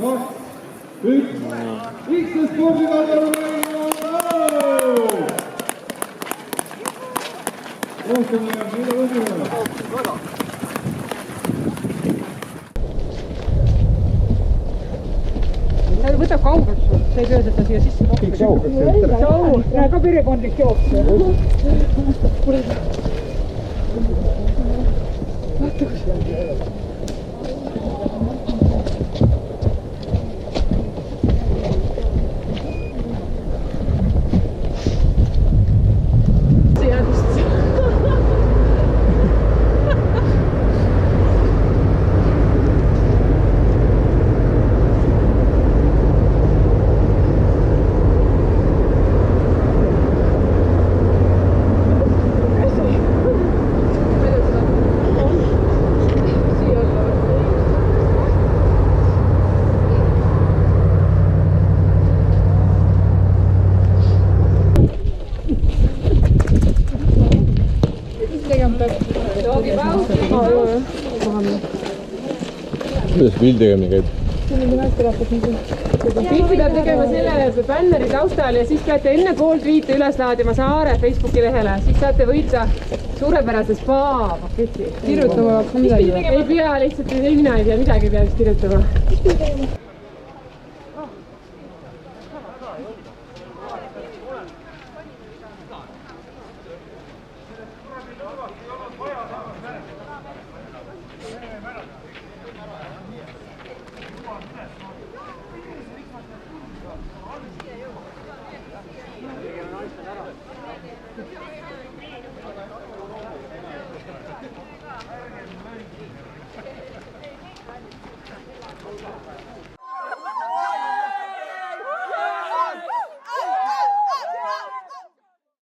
üks, X spordikaldarumäng on ära! Rohkem jääb mida võdule. Ta võtab kaugelt sul, sa ei pea seda siia sisse kaugelt. Näe ka perekondlik jooks. Vaata kus. Kuidas pildi tegemine käib? Pilti peab tegema selle bänneri taustal ja siis peate enne poolt viite üles laadima Saare Facebooki lehele. Siis saate võita suurepärase spa paketi. Kirjutama midagi? Ei pea, lihtsalt mina ei pea midagi, pea vist kirjutama.